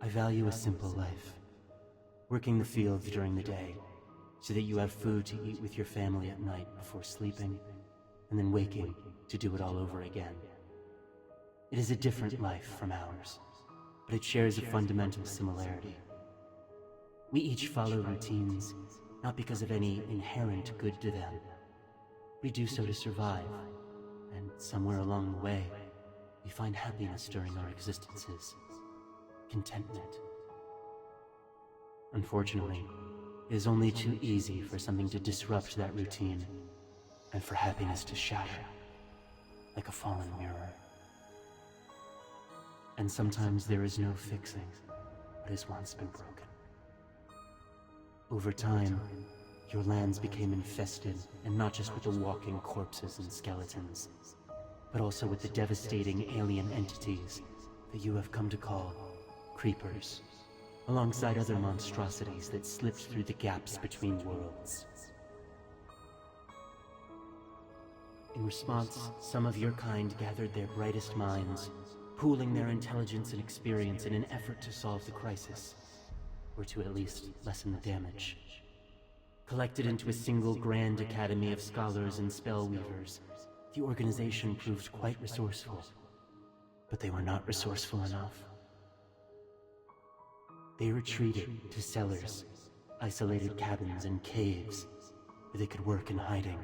I value a simple life. Working the fields during the day, so that you have food to eat with your family at night before sleeping, and then waking to do it all over again. It is a different life from ours, but it shares a fundamental similarity. We each follow routines, not because of any inherent good to them. We do so to survive, and somewhere along the way, we find happiness during our existences. Contentment. Unfortunately, it is only too easy for something to disrupt that routine, and for happiness to shatter, like a fallen mirror. And sometimes there is no fixing what has once been broken. Over time, your lands became infested, and not just with the walking corpses and skeletons, but also with the devastating alien entities that you have come to call creepers, alongside other monstrosities that slipped through the gaps between worlds. In response, some of your kind gathered their brightest minds, pooling their intelligence and experience in an effort to solve the crisis, or to at least lessen the damage. Collected into a single grand academy of scholars and spellweavers, the organization proved quite resourceful, but they were not resourceful enough. They retreated to cellars, isolated cabins, and caves where they could work in hiding.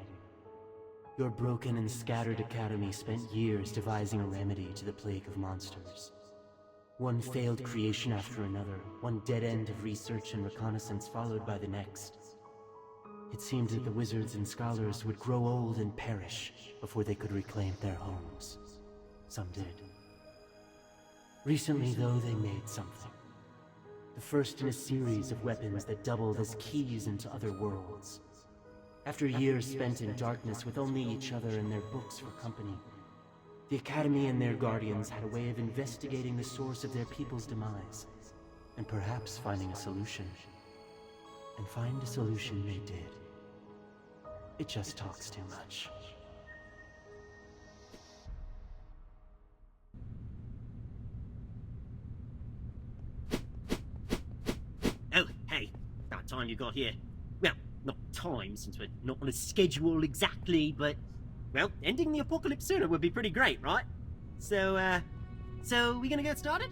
Your broken and scattered academy spent years devising a remedy to the plague of monsters. One failed creation after another, one dead end of research and reconnaissance followed by the next. It seemed that the wizards and scholars would grow old and perish before they could reclaim their homes. Some did. Recently, though, they made something. The first in a series of weapons that doubled as keys into other worlds. After years spent in darkness with only each other and their books for company, the Academy and their guardians had a way of investigating the source of their people's demise, and perhaps finding a solution. And find a solution they did. It just talks too much. Oh, hey, about time you got here. Well, not time, since we're not on a schedule exactly, but, well, ending the apocalypse sooner would be pretty great, right? So we gonna get started?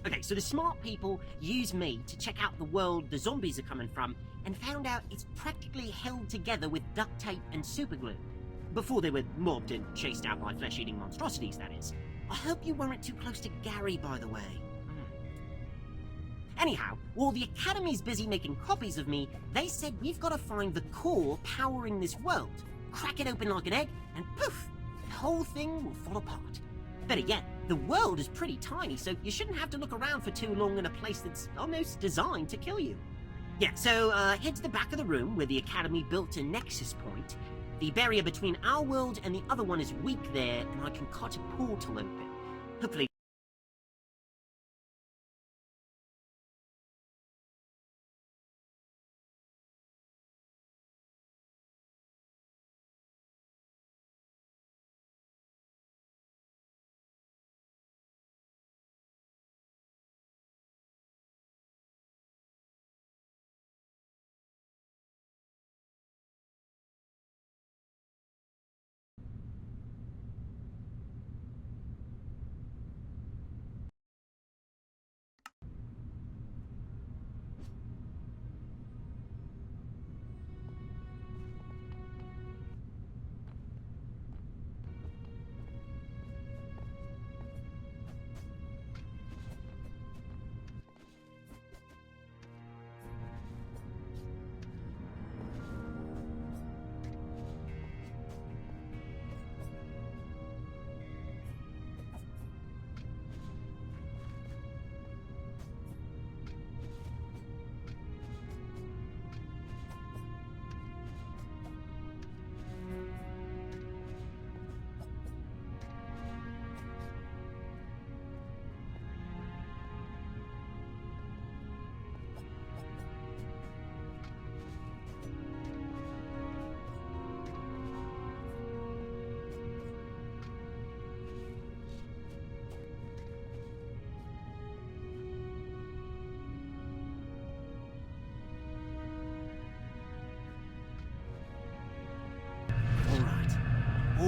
Okay, so the smart people used me to check out the world the zombies are coming from, and found out it's practically held together with duct tape and superglue. Before they were mobbed and chased out by flesh-eating monstrosities, that is. I hope you weren't too close to Gary, by the way. Anyhow, while the Academy's busy making copies of me, they said we've got to find the core powering this world, crack it open like an egg, and poof, the whole thing will fall apart. Better yet, the world is pretty tiny, so you shouldn't have to look around for too long in a place that's almost designed to kill you. Yeah, so head to the back of the room where the Academy built a nexus point. The barrier between our world and the other one is weak there, and I can cut a portal open. Hopefully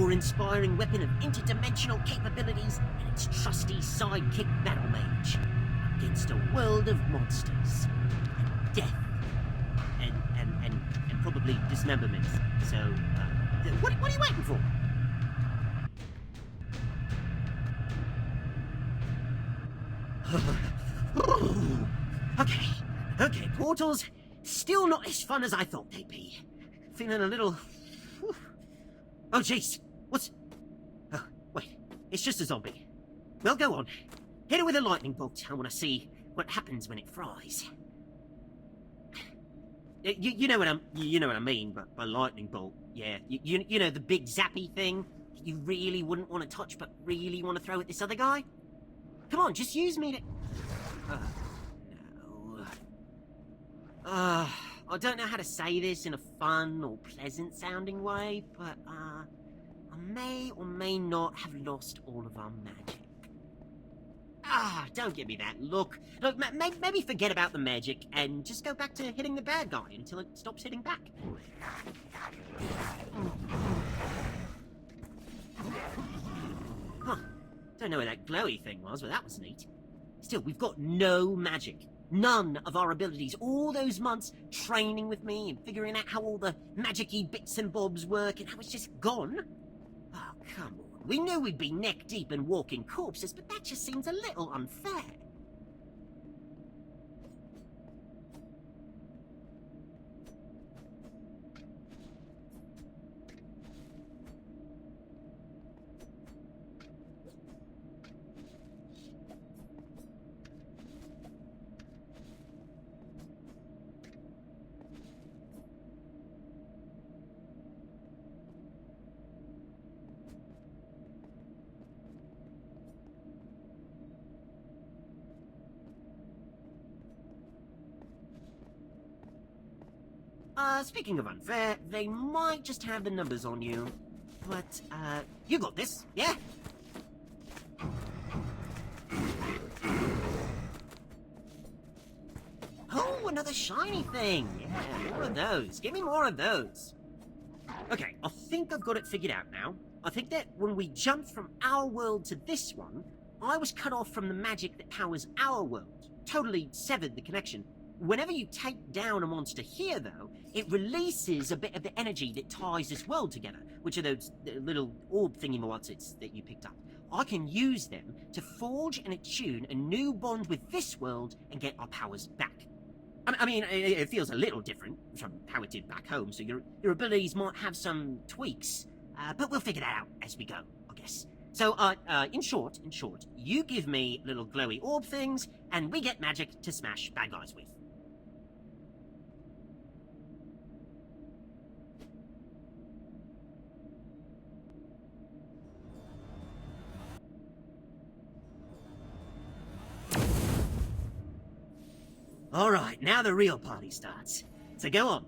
awe-inspiring weapon of interdimensional capabilities and its trusty sidekick battle mage against a world of monsters and death and probably dismemberment. So, what are you waiting for? Okay, portals, still not as fun as I thought they'd be. Feeling a little... Oh, jeez, what's... Oh, wait, it's just a zombie. Well, go on. Hit it with a lightning bolt. I want to see what happens when it fries. You know what I mean by lightning bolt. Yeah, you know the big zappy thing that you really wouldn't want to touch but really want to throw at this other guy? Come on, just use me to... No. I don't know how to say this in a fun or pleasant sounding way, but I may or may not have lost all of our magic. Don't give me that look. Look, maybe forget about the magic and just go back to hitting the bad guy until it stops hitting back. Huh. Don't know where that glowy thing was, but that was neat. Still, we've got no magic. None of our abilities. All those months training with me and figuring out how all the magic-y bits and bobs work, and how it's just gone. Oh, come on. We knew we'd be neck-deep in walking corpses, but that just seems a little unfair. Speaking of unfair, they might just have the numbers on you. But, you got this, yeah? Oh, another shiny thing! Yeah, more of those. Give me more of those. Okay, I think I've got it figured out now. I think that when we jumped from our world to this one, I was cut off from the magic that powers our world. Totally severed the connection. Whenever you take down a monster here, though, it releases a bit of the energy that ties this world together, which are those little orb thingy-ma-whatsits that you picked up. I can use them to forge and attune a new bond with this world and get our powers back. I mean, it feels a little different from how it did back home, so your abilities might have some tweaks, but we'll figure that out as we go, I guess. So, in short, you give me little glowy orb things, and we get magic to smash bad guys with. Alright, now the real party starts. So go on.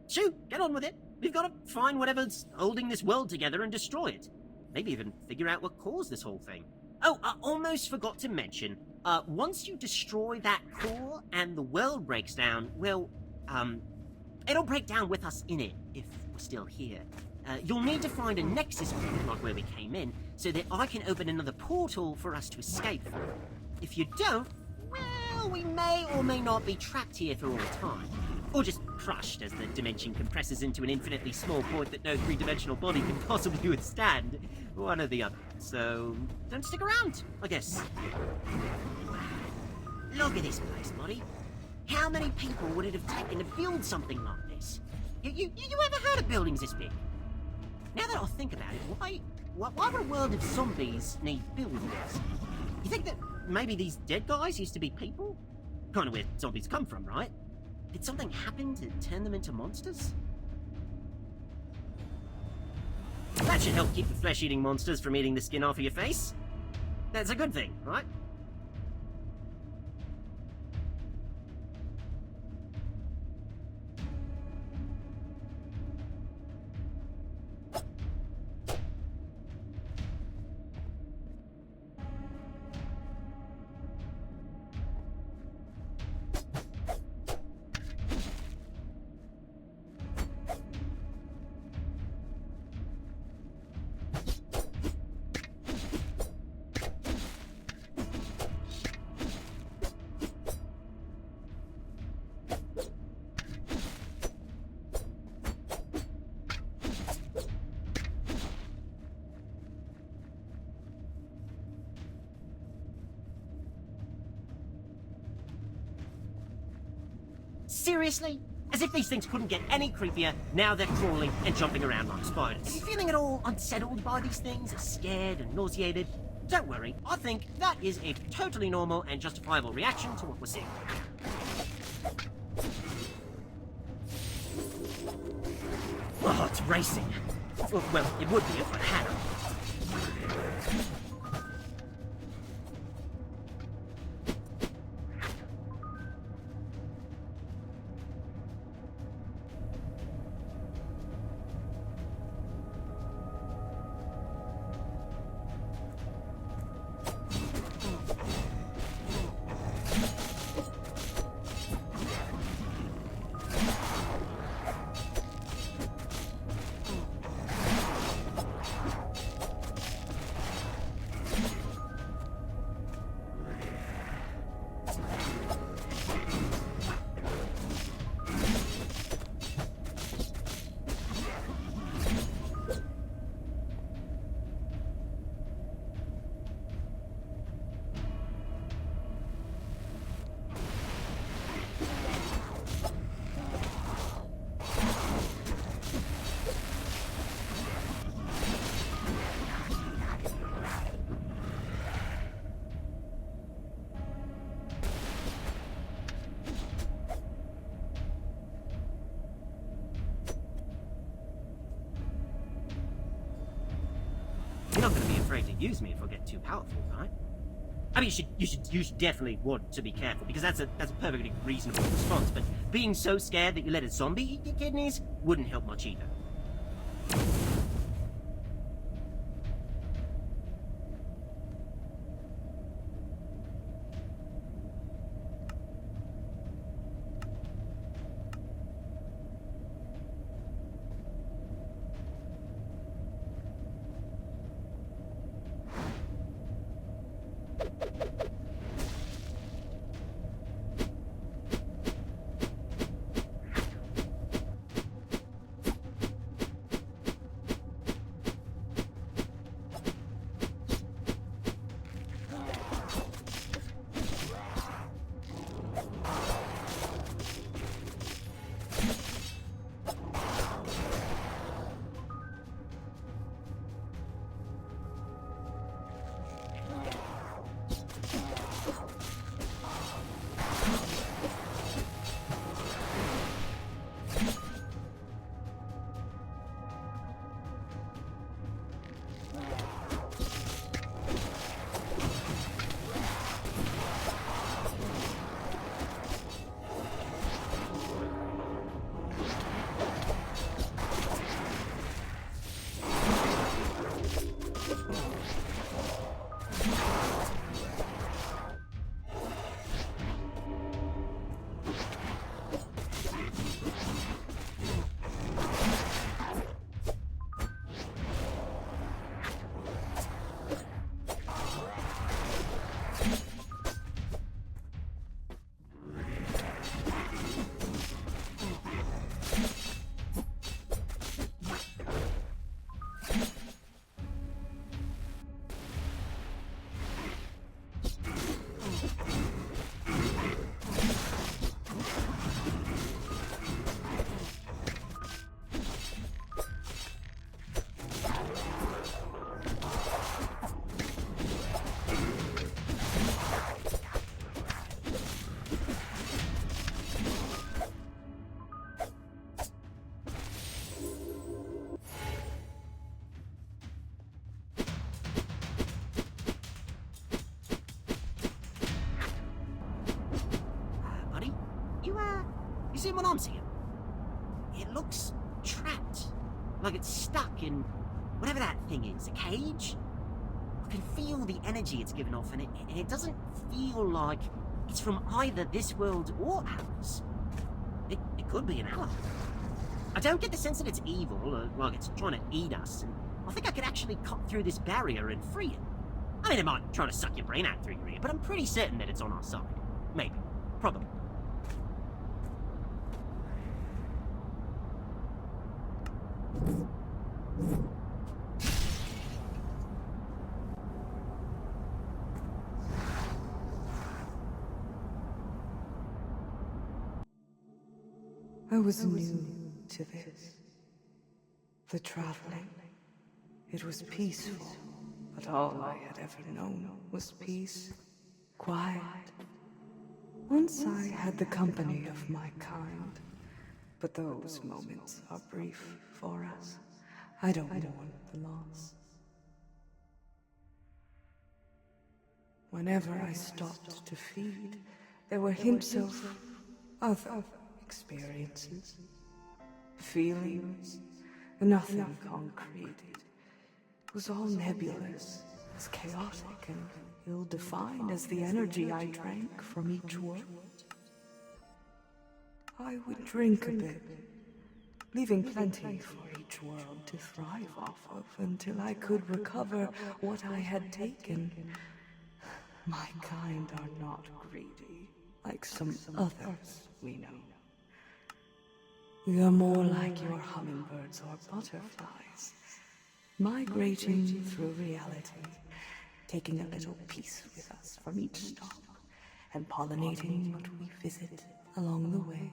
Shoot, get on with it. We've got to find whatever's holding this world together and destroy it. Maybe even figure out what caused this whole thing. Oh, I almost forgot to mention, once you destroy that core and the world breaks down, well, it'll break down with us in it, if we're still here. You'll need to find a nexus point, like where we came in, so that I can open another portal for us to escape from. If you don't, well, we may or may not be trapped here for all time. Or just crushed as the dimension compresses into an infinitely small point that no three-dimensional body can possibly withstand. One or the other. So, don't stick around, I guess. Look at this place, buddy. How many people would it have taken to build something like this? You ever heard of buildings this big? Now that I think about it, why would a world of zombies need buildings? You think that maybe these dead guys used to be people? Kind of where zombies come from, right? Did something happen to turn them into monsters? That should help keep the flesh-eating monsters from eating the skin off of your face. That's a good thing, right? Seriously? As if these things couldn't get any creepier, now they're crawling and jumping around like spiders. Are you feeling at all unsettled by these things? Scared and nauseated? Don't worry, I think that is a totally normal and justifiable reaction to what we're seeing. Oh, it's racing. Well, it would be if I had it. You're not going to be afraid to use me if I get too powerful, right? I mean, you should definitely want to be careful, because that's a perfectly reasonable response. But being so scared that you let a zombie eat your kidneys wouldn't help much either. You see what I'm seeing? It looks trapped. Like it's stuck in whatever that thing is, a cage? I can feel the energy it's giving off, and it doesn't feel like it's from either this world or ours. It could be an ally. I don't get the sense that it's evil, or like it's trying to eat us, and I think I could actually cut through this barrier and free it. I mean, it might try to suck your brain out through your ear, but I'm pretty certain that it's on our side. Maybe. Probably. I was new to this. The traveling. It was peaceful, but all I had ever known was peace, quiet. Once I had the company of my kind, but those moments are brief for us. I don't mourn the loss. Whenever I stopped to feed, there were hints of other experiences, feelings, nothing concrete. It was all nebulous, as chaotic and ill-defined as the energy I drank from each world. I would drink a bit, leaving plenty for each world to thrive off of until I could recover what I had taken. My kind are not greedy, like some others we know. We are more like your hummingbirds or butterflies, migrating through reality, taking a little piece with us from each stop, and pollinating what we visit along the way.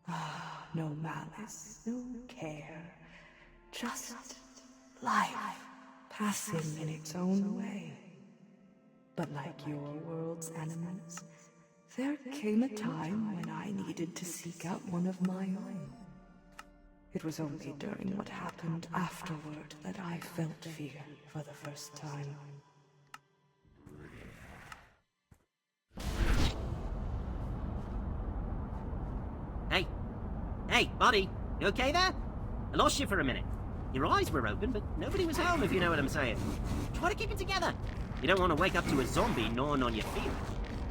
Ah, no malice, no care, just life passing in its own way. But like your world's animals, there came a time when I needed to seek out one of my own. It was only during what happened afterward that I felt fear for the first time. Hey, buddy, you okay there? I lost you for a minute. Your eyes were open, but nobody was home, if you know what I'm saying. Try to keep it together. You don't want to wake up to a zombie gnawing on your feet.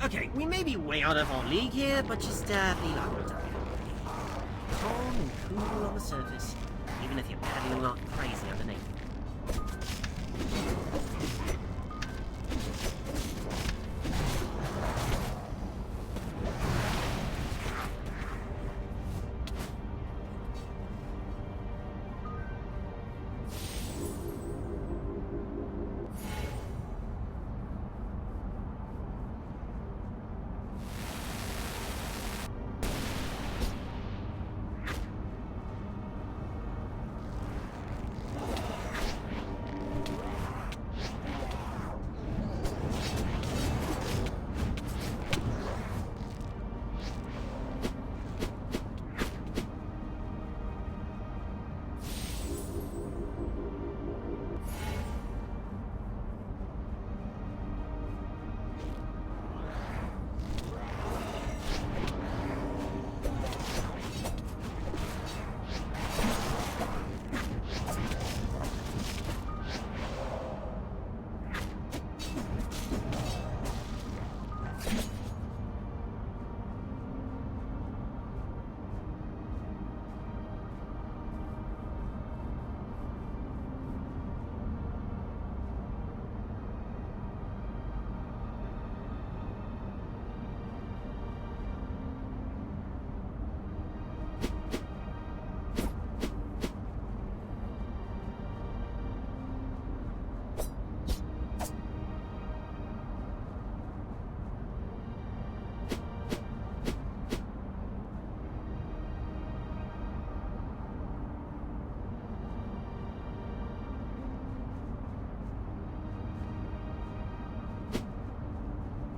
Okay, we may be way out of our league here, but just be like what's up. Calm and cool on the surface, even if you're paddling like crazy underneath.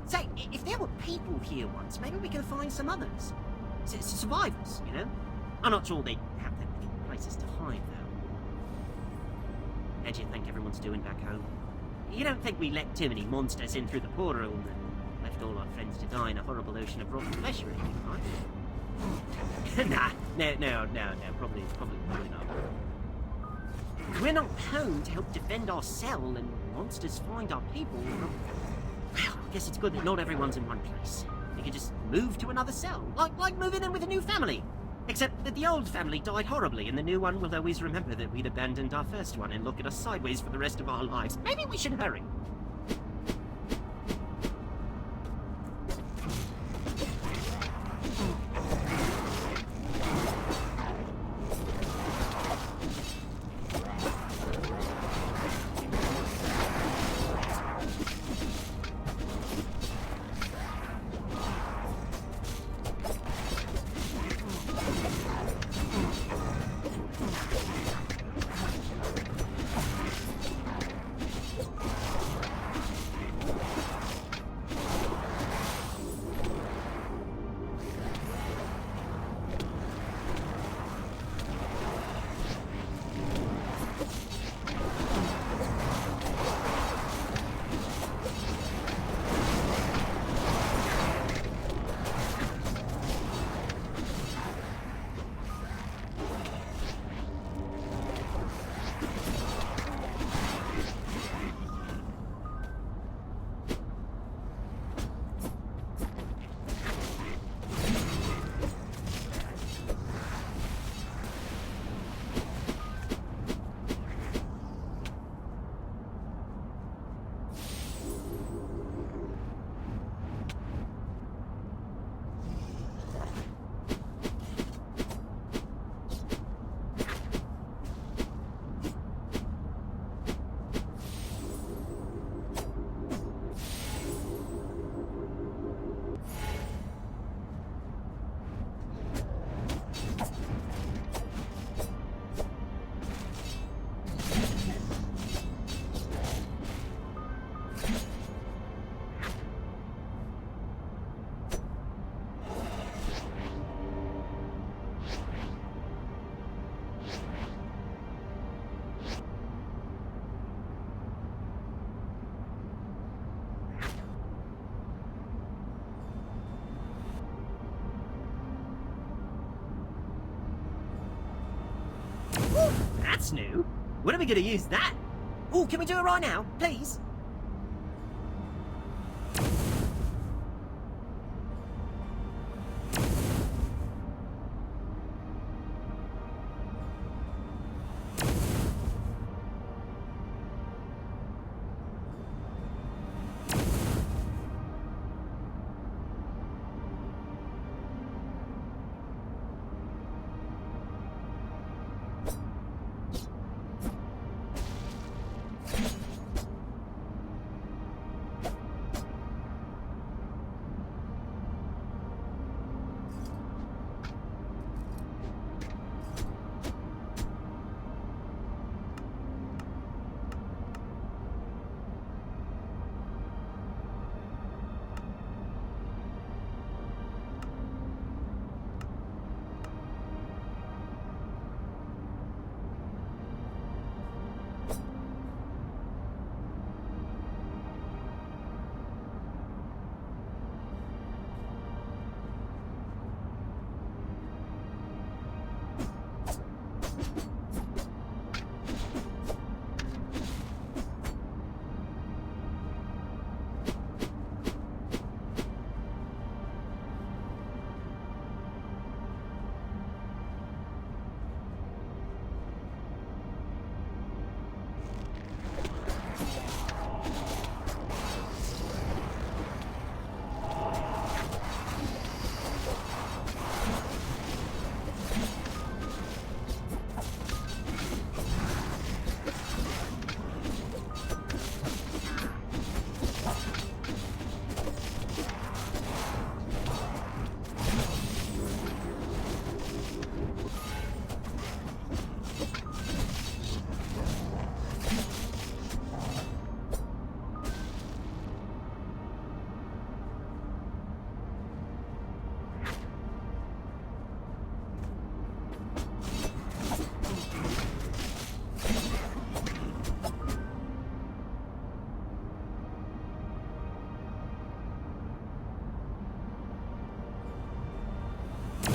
Say, if there were people here once, maybe we could find some others. Survivors, you know? I'm not sure they'd have that many places to hide, though. How do you think everyone's doing back home? You don't think we let too many monsters in through the portal and left all our friends to die in a horrible ocean of rotten flesh or anything, right? Nah, no, probably not. We're not home to help defend our cell and monsters find our people. Well, I guess it's good that not everyone's in one place. We could just move to another cell, like moving in with a new family. Except that the old family died horribly, and the new one will always remember that we'd abandoned our first one and look at us sideways for the rest of our lives. Maybe we should hurry. That's new. When are we gonna use that? Oh, can we do it right now, please?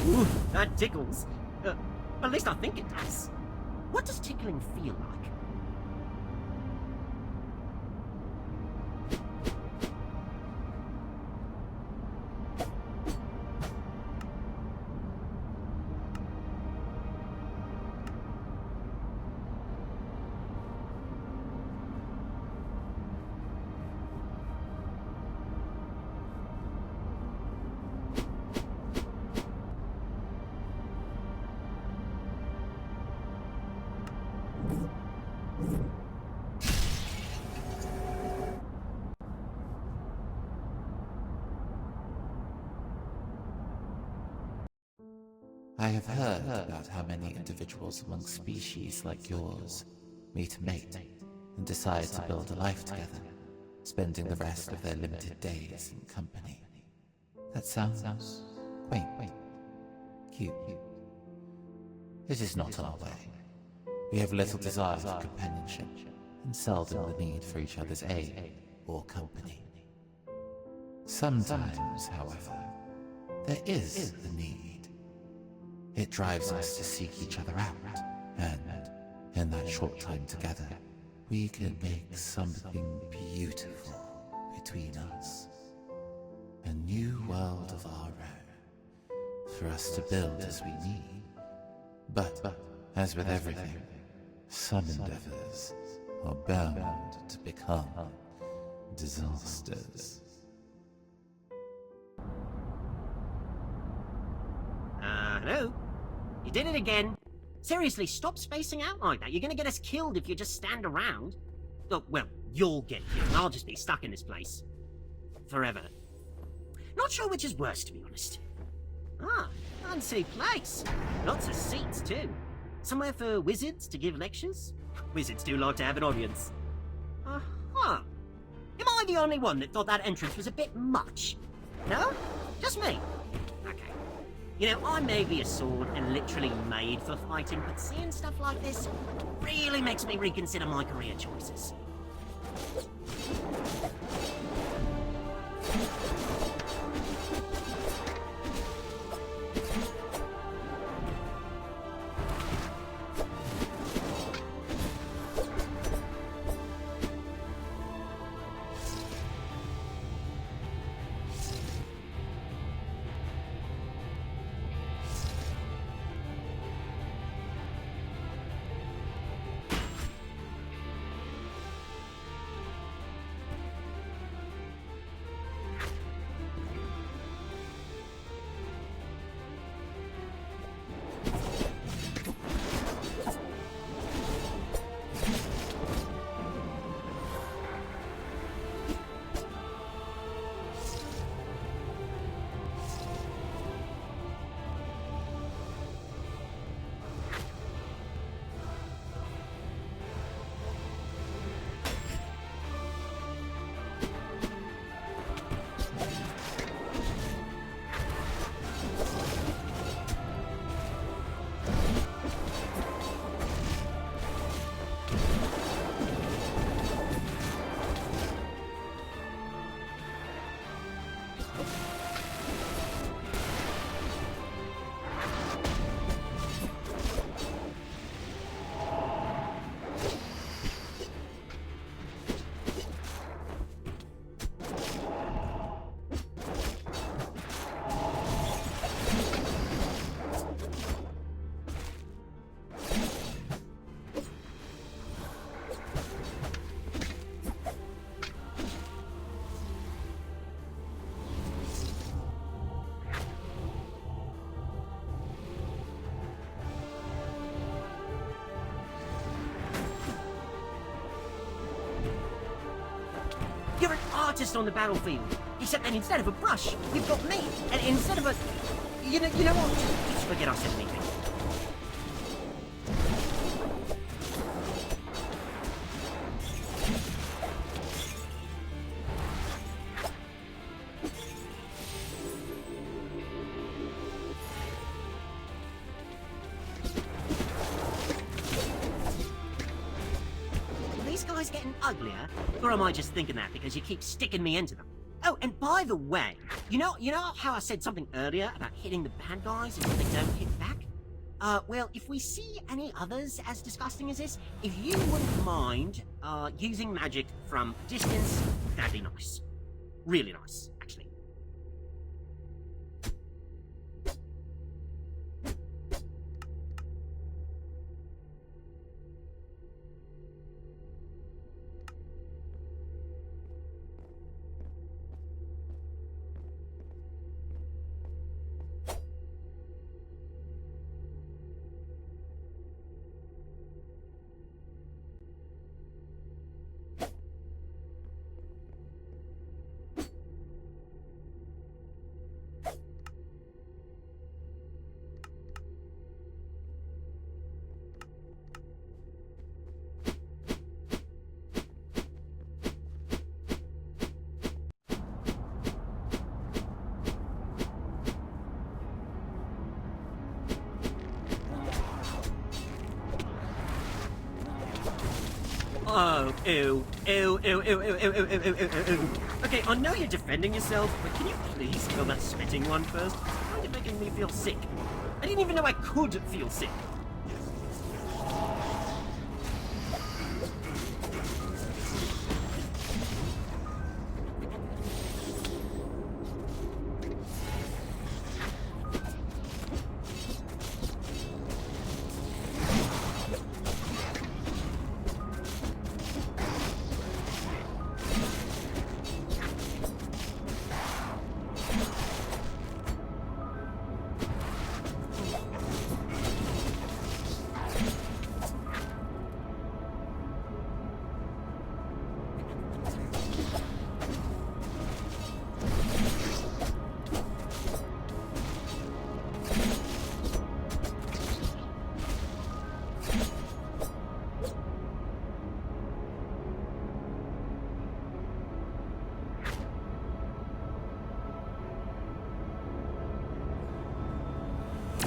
Ooh, that tickles. At least I think it does. What does tickling feel like? I have heard about how many individuals among species like yours meet a mate and decide to build a life together, spending the rest of their limited days in company. That sounds quaint, cute. It is not our way. We have little desire for companionship and seldom the need for each other's aid or company. Sometimes, however, there is the need. It drives us to seek each other out, and in that short time together, we can make something beautiful between us. A new world of our own, for us to build as we need. But, as with everything, some endeavors are bound to become disasters. Hello? You did it again. Seriously, stop spacing out like that. You're gonna get us killed if you just stand around. Oh, well, you'll get killed. I'll just be stuck in this place. Forever. Not sure which is worse, to be honest. Ah, fancy place. Lots of seats, too. Somewhere for wizards to give lectures? Wizards do like to have an audience. Huh. Am I the only one that thought that entrance was a bit much? No? Just me? Okay. You know, I may be a sword and literally made for fighting, but seeing stuff like this really makes me reconsider my career choices. artist on the battlefield. Except that instead of a brush, we've got me. And instead of a... You know what? Just forget I said anything. Are these guys getting uglier? Or am I just thinking that because you keep sticking me into them? Oh, and by the way, you know how I said something earlier about hitting the bad guys if they don't hit back? Well, if we see any others as disgusting as this, if you wouldn't mind, using magic from a distance, that'd be nice. Really nice, actually. Oh, ew, ew, ew, ew, ew, ew, ew, ew, ew, ew, ew. Okay, I know you're defending yourself, but can you please kill that spitting one first? It's kind of making me feel sick. I didn't even know I could feel sick.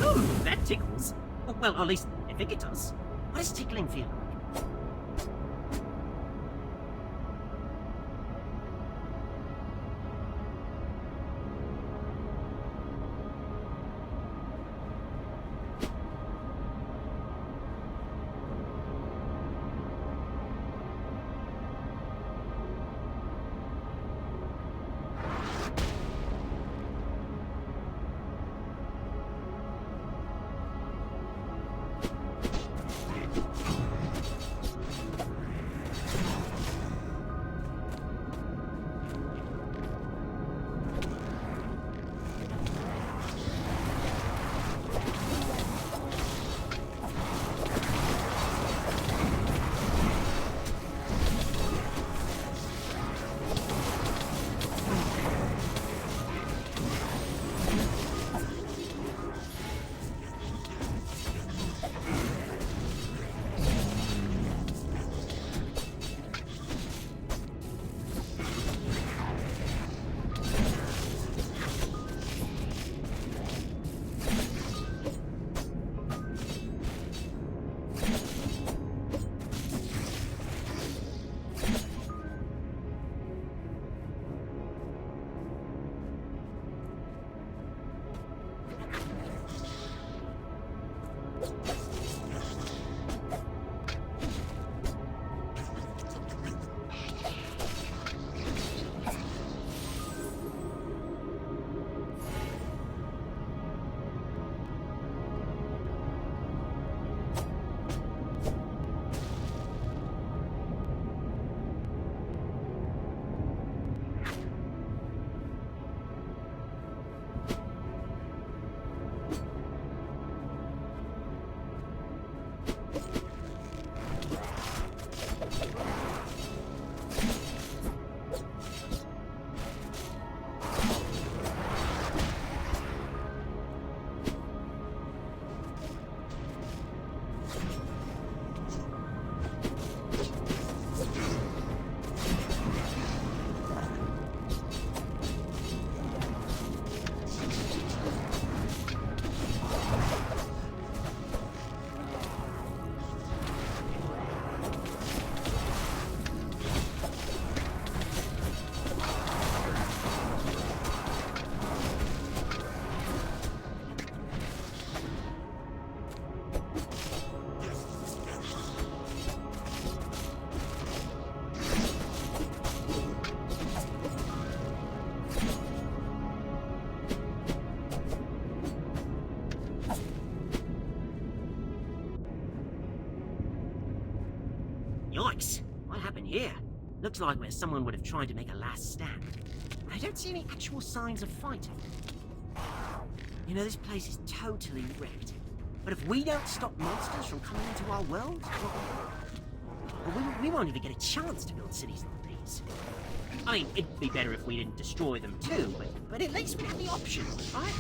Ooh, that tickles. Well, at least I think it does. What does tickling feel like? here. Looks like where someone would have tried to make a last stand. I don't see any actual signs of fighting. You know, this place is totally wrecked. But if we don't stop monsters from coming into our world, well, we won't even get a chance to build cities like these. I mean, it'd be better if we didn't destroy them too, but at least we have the option, right?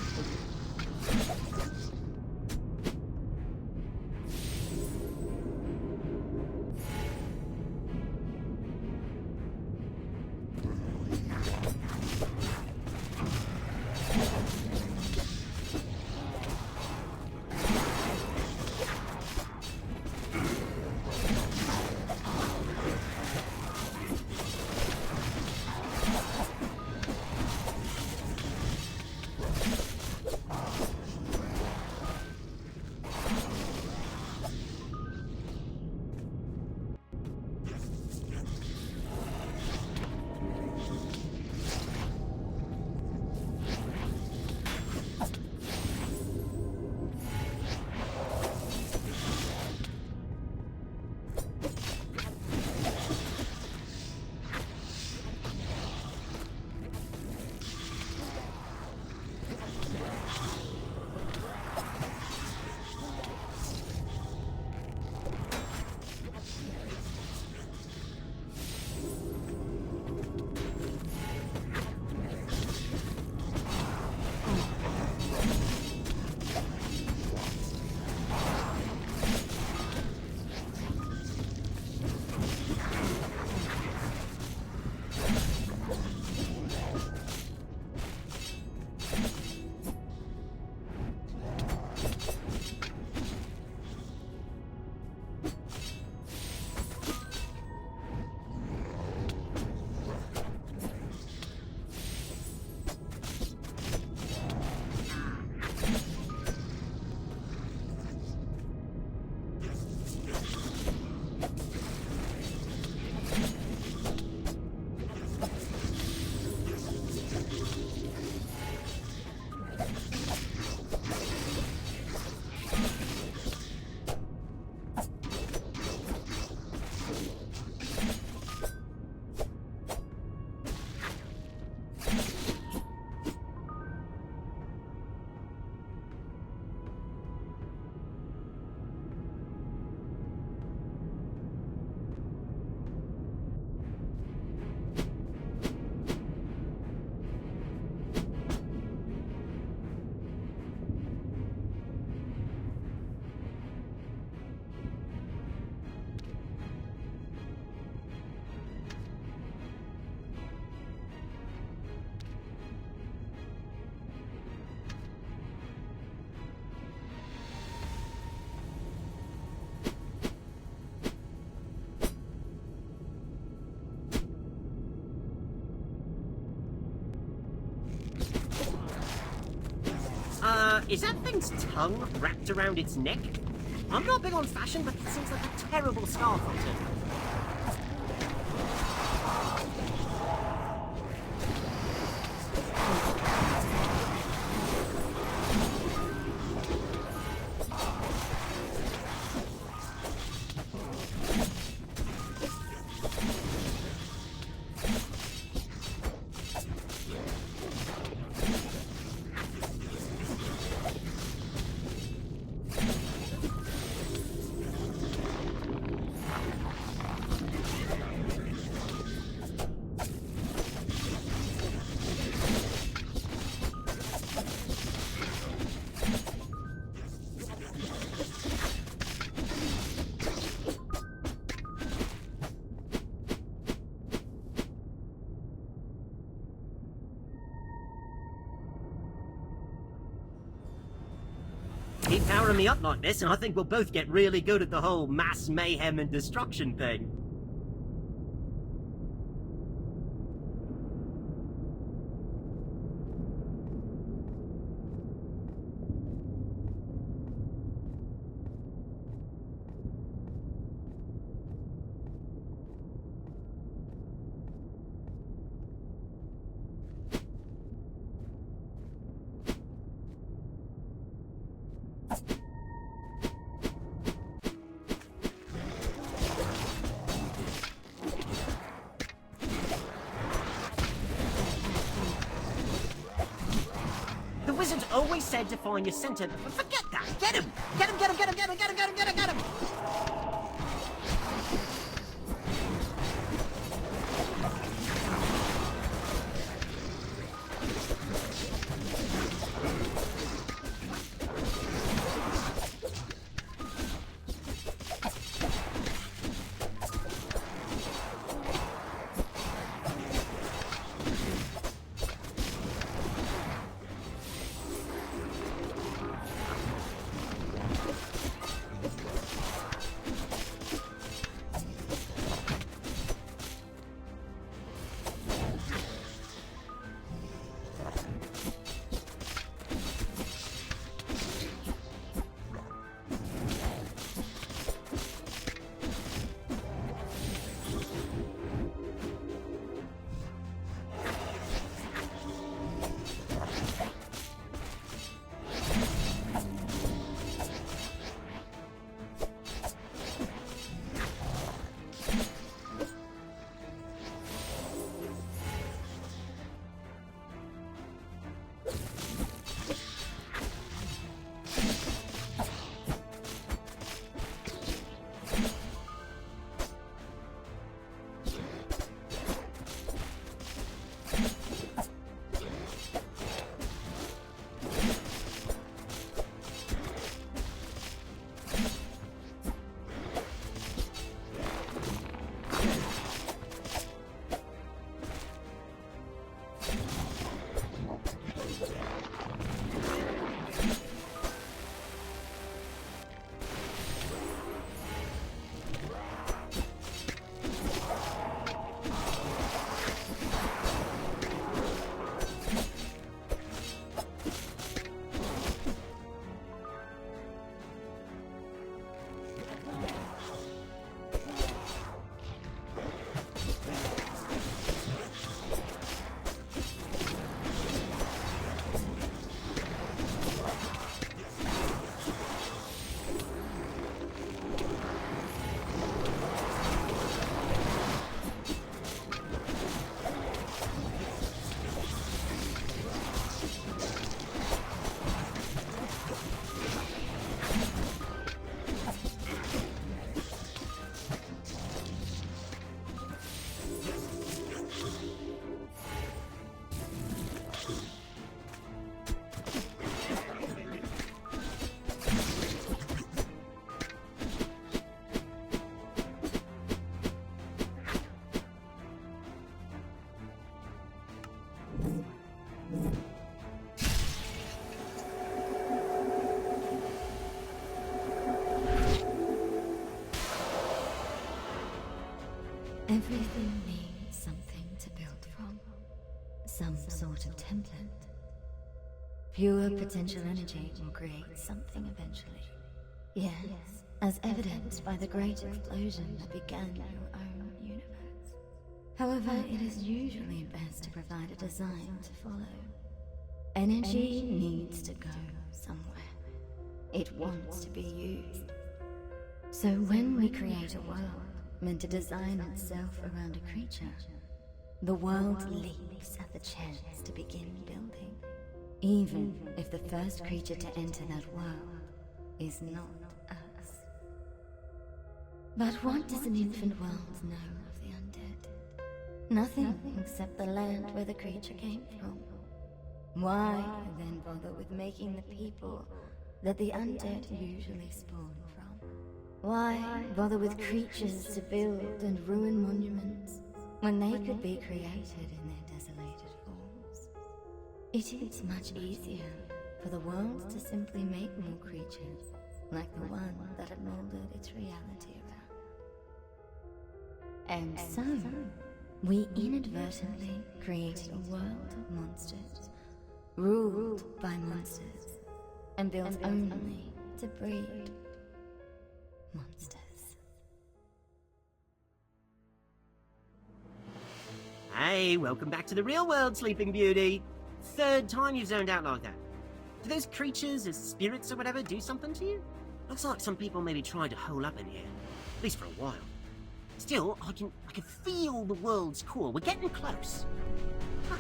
Is that thing's tongue wrapped around its neck? I'm not big on fashion, but it seems like a terrible scarf alternative. Keep powering me up like this, and I think we'll both get really good at the whole mass mayhem and destruction thing. Wizards always said to find your center, but forget that. Get him! Get him, get him, get him, get him, get him, get him, get him, get him! Everything needs something to build from. Some sort of template. Pure potential energy will create something eventually. Yes, as evidenced by the great explosion that began your own universe. However, it is usually best to provide a design to follow. Energy needs to go somewhere. It wants to be used. So when we create a world meant to design itself around a creature, the world leaps at the chance to begin building, even if the first creature to enter that world is not us. But what does an infant world know of the undead? Nothing except the land where the creature came from. Why then bother with making the people that the undead usually spawn from? Why bother with creatures to build and ruin monuments when they could be created in their desolated forms? It is much easier for the world to simply make more creatures like the one that had molded its reality around. And so, we inadvertently created a world of monsters, ruled by monsters, and built only to breed monsters. Hey, welcome back to the real world, Sleeping Beauty. Third time you've zoned out like that. Do those creatures as spirits or whatever do something to you? Looks like some people maybe tried to hole up in here, at least for a while. Still, I can feel the world's core. We're getting close. Huh.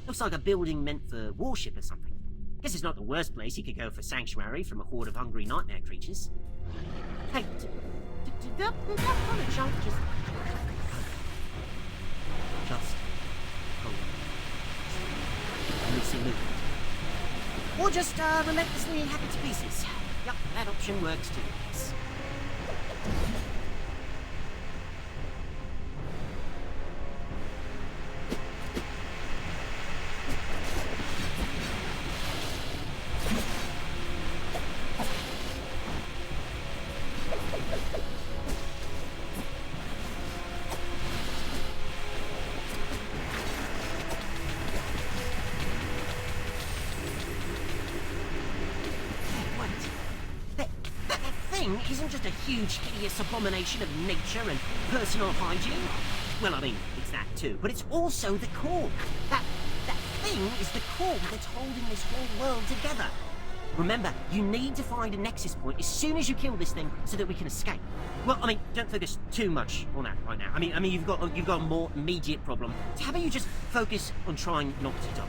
Looks like a building meant for warship or something. Guess it's not the worst place you could go for sanctuary from a horde of hungry nightmare creatures. Hey, did that kind of junk just... Just... Oh, missing movement. Or just relentlessly hack it to pieces. Yup, that option works too, yes. Isn't just a huge, hideous abomination of nature and personal hygiene. Well, I mean, it's that too, but it's also the core. That thing is the core that's holding this whole world together. Remember, you need to find a nexus point as soon as you kill this thing so that we can escape. Well, I mean, don't focus too much on that right now. I mean, you've got a more immediate problem. So how about you just focus on trying not to die?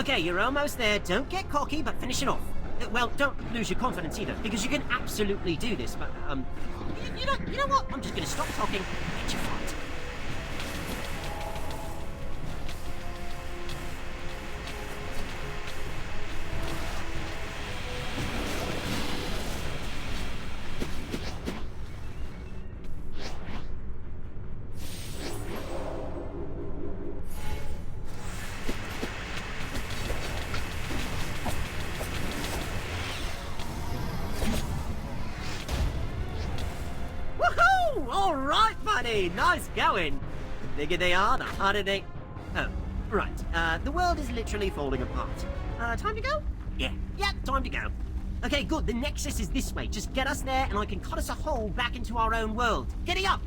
Okay, you're almost there. Don't get cocky, but finish it off. Well, don't lose your confidence either, because you can absolutely do this, but, you know what? I'm just gonna stop talking and let you fight. Nice going. The bigger they are, the harder they... Oh, right. The world is literally falling apart. Time to go? Yeah, time to go. Okay, good. The Nexus is this way. Just get us there and I can cut us a hole back into our own world. Giddy up!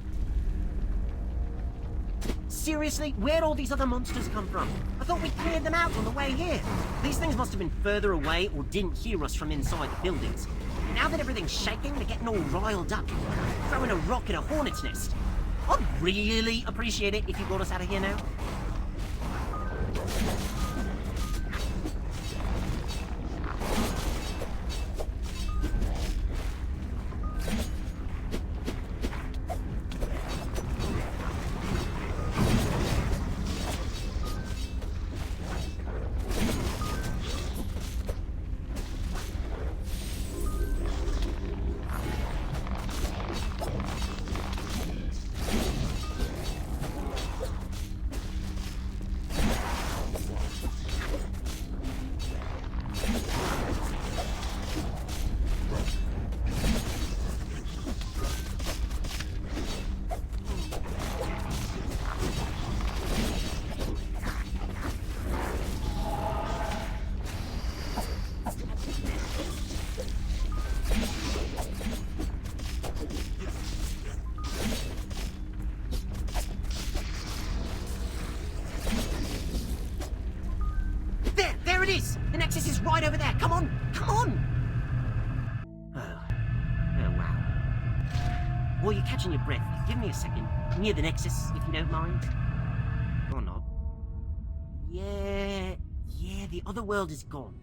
Seriously, where'd all these other monsters come from? I thought we cleared them out on the way here. These things must have been further away or didn't hear us from inside the buildings. Now that everything's shaking, they're getting all riled up. Throwing a rock at a hornet's nest. I'd really appreciate it if you got us out of here now. Nexus is right over there. Come on! Come on! Oh, wow. While you're catching your breath, give me a second. Near the Nexus, if you don't mind. Or not. Yeah, the other world is gone.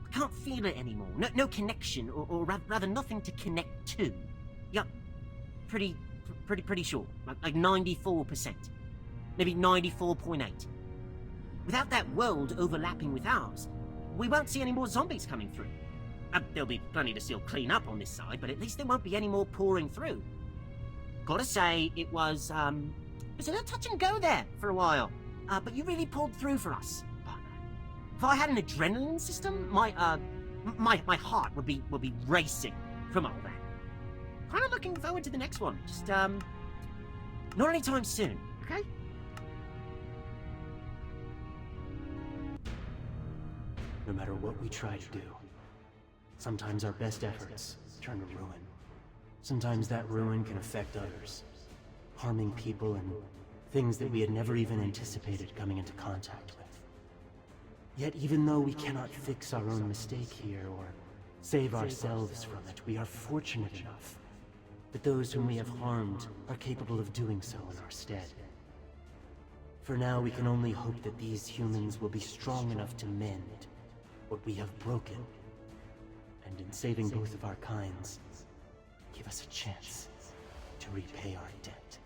I can't feel it anymore. No connection, or rather nothing to connect to. Yup. Pretty sure. Like 94%. Maybe 94.8. without that world overlapping with ours, we won't see any more zombies coming through. There'll be plenty to still clean up on this side, but at least there won't be any more pouring through. Gotta say, it was a little touch and go there for a while. But you really pulled through for us, partner. If I had an adrenaline system, my heart would be racing from all that. Kind of looking forward to the next one. Just, not anytime soon, okay? No matter what we try to do, sometimes our best efforts turn to ruin. Sometimes that ruin can affect others, harming people and things that we had never even anticipated coming into contact with. Yet even though we cannot fix our own mistake here or save ourselves from it, we are fortunate enough that those whom we have harmed are capable of doing so in our stead. For now, we can only hope that these humans will be strong enough to mend what we have broken, and in saving both of our kinds, give us a chance to repay our debt.